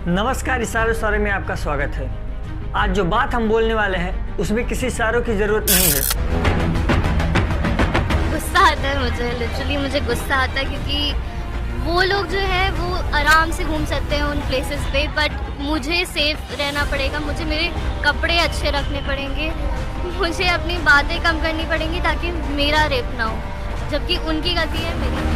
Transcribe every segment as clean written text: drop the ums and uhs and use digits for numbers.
नमस्कार, इशारों इशारे में आपका स्वागत है। आज जो बात हम बोलने वाले हैं उसमें किसी इशारों की ज़रूरत नहीं है। गुस्सा आता है मुझे गुस्सा आता है क्योंकि वो लोग जो है वो आराम से घूम सकते हैं उन प्लेसेस पे, बट मुझे सेफ रहना पड़ेगा, मुझे मेरे कपड़े अच्छे रखने पड़ेंगे, मुझे अपनी बातें कम करनी पड़ेंगी ताकि मेरा रेप ना हो, जबकि उनकी गलती है मेरी।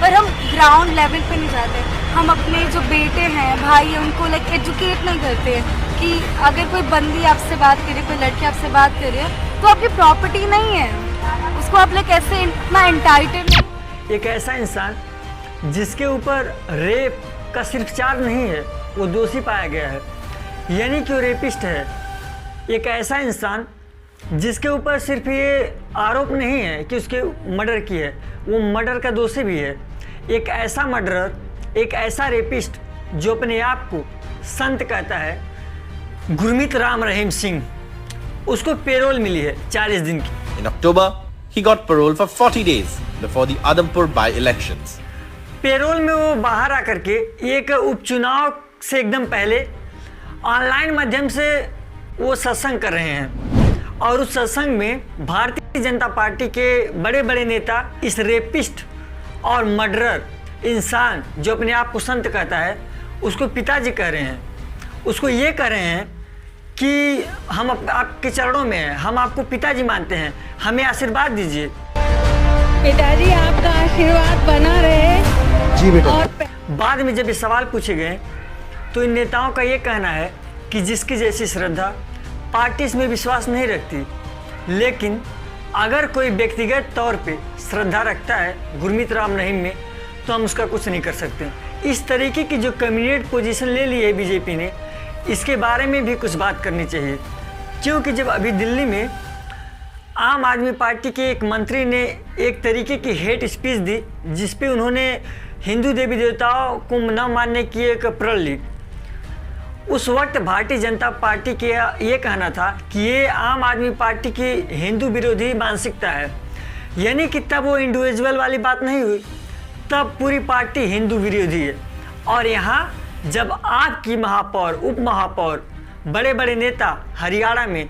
पर हम ग्राउंड लेवल पे नहीं जाते, हम अपने जो बेटे हैं, भाई हैं, उनको लाइक एजुकेट नहीं करते कि अगर कोई बंदी आपसे बात करे, कोई लड़की आपसे बात करे तो आपकी प्रॉपर्टी नहीं है, उसको आप लाइक ऐसे इतना एंटाइटल। एक ऐसा इंसान जिसके ऊपर रेप का सिर्फ चार्ज नहीं है, वो दोषी पाया गया है, यानी कि वो रेपिस्ट है। एक ऐसा इंसान जिसके ऊपर सिर्फ ये आरोप नहीं है कि उसके मर्डर की है, वो मर्डर का दोषी भी है। एक ऐसा मर्डरर, एक ऐसा रेपिस्ट जो अपने आप को संत कहता है, गुरमीत राम रहीम सिंह, उसको पेरोल मिली है 40 दिन की। In October, he got parole for 40 days before the Adhampur by-elections. Payroll में वो बाहर आकर के एक उपचुनाव से एकदम पहले ऑनलाइन माध्यम से वो सत्संग कर रहे हैं और उस सत्संग में भारतीय जनता पार्टी के बड़े बड़े नेता इस रेपिस्ट और मर्डरर इंसान जो अपने आप को संत कहता है उसको पिताजी कह रहे हैं। उसको ये कह रहे हैं कि हम आपके चरणों में हैं, हम आपको पिताजी मानते हैं, हमें आशीर्वाद दीजिए। पिताजी आपका आशीर्वाद बना रहे। जी बेटा। और बाद में जब ये सवाल पूछे गए तो इन नेताओं का ये कहना है कि जिसकी जैसी श्रद्धा, पार्टी इसमें विश्वास नहीं रखती, लेकिन अगर कोई व्यक्तिगत तौर पे श्रद्धा रखता है गुरमीत राम रहीम में तो हम उसका कुछ नहीं कर सकते। इस तरीके की जो कम्युनिकेट पोजीशन ले ली है बीजेपी ने, इसके बारे में भी कुछ बात करनी चाहिए, क्योंकि जब अभी दिल्ली में आम आदमी पार्टी के एक मंत्री ने एक तरीके की हेट स्पीच दी जिस पे उन्होंने हिंदू देवी देवताओं को न मानने की एक प्रण ली। उस वक्त भारतीय जनता पार्टी के ये कहना था कि ये आम आदमी पार्टी की हिंदू विरोधी मानसिकता है, यानी कि तब वो इंडिविजुअल वाली बात नहीं हुई, तब पूरी पार्टी हिंदू विरोधी है। और यहाँ जब आपकी महापौर, उप महापौर, बड़े बड़े नेता हरियाणा में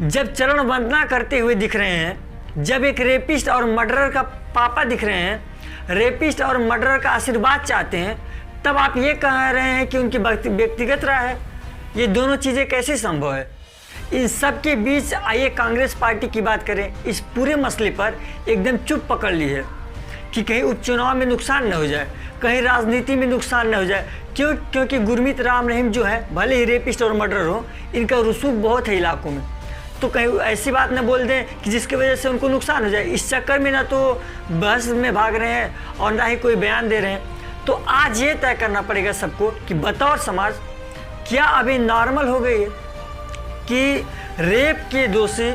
जब चरण वंदना करते हुए दिख रहे हैं, जब एक रेपिस्ट और मर्डरर का पापा दिख रहे हैं, रेपिस्ट और मर्डरर का आशीर्वाद चाहते हैं, तब आप ये कह रहे हैं कि उनकी व्यक्तिगत राय है। ये दोनों चीज़ें कैसे संभव है? इन सब के बीच आइए कांग्रेस पार्टी की बात करें। इस पूरे मसले पर एकदम चुप पकड़ ली है कि कहीं उपचुनाव में नुकसान न हो जाए, कहीं राजनीति में नुकसान न हो जाए। क्योंकि गुरमीत राम रहीम जो है, भले ही रेपिस्ट और मर्डर हो, इनका रसूख बहुत है इलाकों में, तो कहीं ऐसी बात न बोल दें कि जिसकी वजह से उनको नुकसान हो जाए। इस चक्कर में ना तो बहस में भाग रहे हैं और ना ही कोई बयान दे रहे हैं। तो आज ये तय करना पड़ेगा सबको कि बतौर समाज क्या अभी नॉर्मल हो गई है कि रेप के दोषी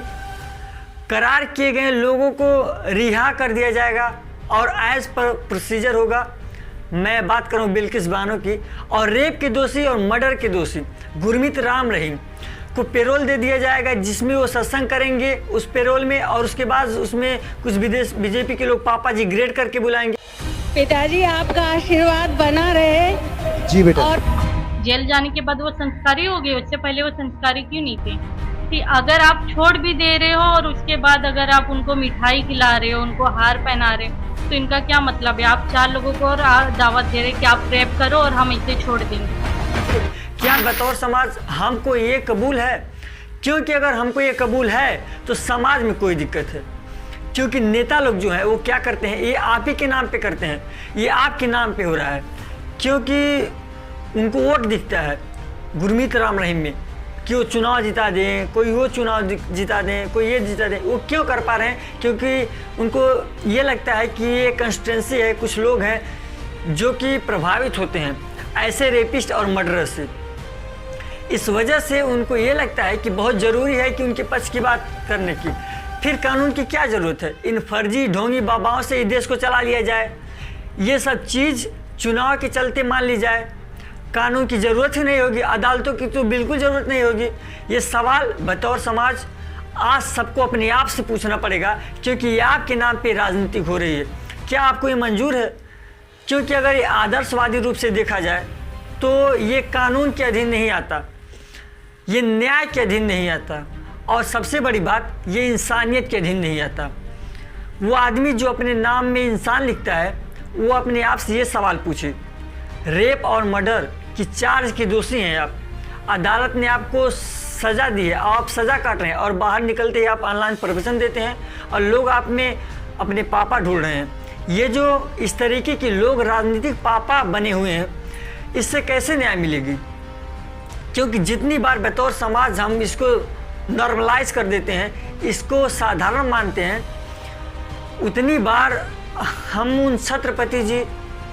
करार किए गए लोगों को रिहा कर दिया जाएगा और एज पर प्रोसीजर होगा। मैं बात करूं बिल्किस बानो की, और रेप के दोषी और मर्डर के दोषी गुरमीत राम रहीम को पेरोल दे दिया जाएगा, जिसमें वो सत्संग करेंगे उस पेरोल में, और उसके बाद उसमें कुछ विदेश बीजेपी के लोग पापा जी ग्रेड करके बुलाएंगे। पिताजी आपका आशीर्वाद बना रहे। जी बेटा। और जेल जाने के बाद वो संस्कारी हो गए, उससे पहले वो संस्कारी क्यों नहीं थे? कि अगर आप छोड़ भी दे रहे हो और उसके बाद अगर आप उनको मिठाई खिला रहे हो, उनको हार पहना रहे हो, तो इनका क्या मतलब है? आप 4 लोगों को और दावत दे रहे कि आप रेप करो और हम इसे छोड़ देंगे। क्या बतौर समाज हमको ये कबूल है? क्योंकि अगर हमको ये कबूल है तो समाज में कोई दिक्कत है, क्योंकि नेता लोग जो हैं वो क्या करते हैं, ये आप ही के नाम पे करते हैं, ये आपके नाम पे हो रहा है, क्योंकि उनको वोट दिखता है गुरमीत राम रहीम में कि वो चुनाव जिता दें, कोई वो चुनाव जिता दें, कोई ये जिता दें। वो क्यों कर पा रहे हैं? क्योंकि उनको ये लगता है कि ये कंस्टिट्यूंसी है, कुछ लोग हैं जो कि प्रभावित होते हैं ऐसे रेपिस्ट और मर्डरर से। इस वजह से उनको ये लगता है कि बहुत ज़रूरी है कि उनके पक्ष की बात करने की। फिर कानून की क्या ज़रूरत है? इन फर्जी ढोंगी बाबाओं से इस देश को चला लिया जाए, ये सब चीज़ चुनाव के चलते मान ली जाए, कानून की ज़रूरत ही नहीं होगी, अदालतों की तो बिल्कुल ज़रूरत नहीं होगी। ये सवाल बतौर समाज आज सबको अपने आप से पूछना पड़ेगा, क्योंकि ये आपके नाम पे राजनीति हो रही है। क्या आपको ये मंजूर है? क्योंकि अगर ये आदर्शवादी रूप से देखा जाए तो ये कानून के अधीन नहीं आता, ये न्याय के अधीन नहीं आता, और सबसे बड़ी बात ये इंसानियत के अधीन नहीं आता। वो आदमी जो अपने नाम में इंसान लिखता है वो अपने आप से ये सवाल पूछे, रेप और मर्डर की चार्ज के दोषी हैं आप, अदालत ने आपको सज़ा दी है, आप सज़ा काट रहे हैं और बाहर निकलते ही आप ऑनलाइन प्रवचन देते हैं और लोग आप में अपने पापा ढूंढ रहे हैं। ये जो इस तरीके के लोग राजनीतिक पापा बने हुए हैं, इससे कैसे न्याय मिलेगी? क्योंकि जितनी बार बतौर समाज हम इसको नॉर्मलाइज कर देते हैं, इसको साधारण मानते हैं, उतनी बार हम उन छत्रपति जी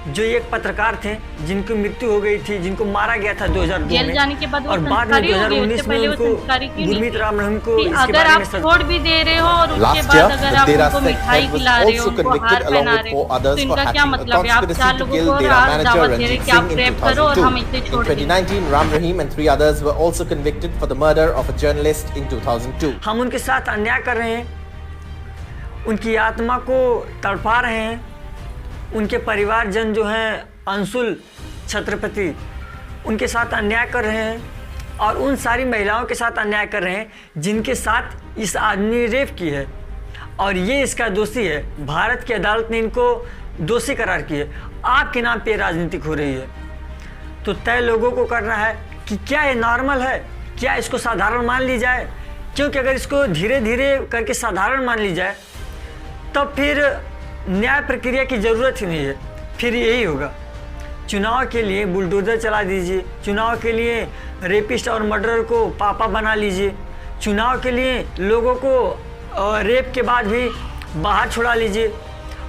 जो एक पत्रकार थे जिनकी मृत्यु हो गई थी, जिनको मारा गया था 2002 जेल में, जाने के बाद वो और बाद में संस्कारी हो गए, 2019 उससे में पहले वो उनको संस्कारी क्यों नहीं गुरमीत थे? राम रहीम को कि इसके अगर बारे आप में छोड़ भी दे रहे हो और उसके Last बाद year, अगर the आप Dera उनको Singh मिठाई head was खिला रहे हो, also उनको convicted हार along पहना with रहे 4 हो, तो others for इनका क्या hatching a मतलब है? आप conspiracy 4 to लोगों kill को Dera आज manager दावत दे रहे Ranjit कि आप Singh in रेप करो और हम इसे 2002. छोड़ In दें। 2019, Ram Rahim and 3 others were also convicted for the murder of a journalist in 2002. हम उनके साथ अन्याय कर रहे हैं, उनकी आत्मा को तड़पा रहे हैं, उनके परिवारजन जो हैं अंशुल छत्रपति, उनके साथ अन्याय कर रहे हैं और उन सारी महिलाओं के साथ अन्याय कर रहे हैं जिनके साथ इस आदमी ने रेप की है और ये इसका दोषी है। भारत की अदालत ने इनको दोषी करार किया। आपके नाम पे राजनीतिक हो रही है, तो तय लोगों को करना है कि क्या ये नॉर्मल है, क्या इसको साधारण मान ली जाए? क्योंकि अगर इसको धीरे धीरे करके साधारण मान ली जाए तब फिर न्याय प्रक्रिया की ज़रूरत ही नहीं है। फिर यही होगा, चुनाव के लिए बुलडोज़र चला दीजिए, चुनाव के लिए रेपिस्ट और मर्डरर को पापा बना लीजिए, चुनाव के लिए लोगों को रेप के बाद भी बाहर छुड़ा लीजिए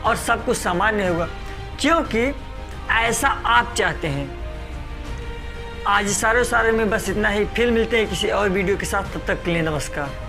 और सब कुछ सामान्य होगा, क्योंकि ऐसा आप चाहते हैं। आज सारे में बस इतना ही। फिर मिलते हैं किसी और वीडियो के साथ, तब तक के लिए नमस्कार।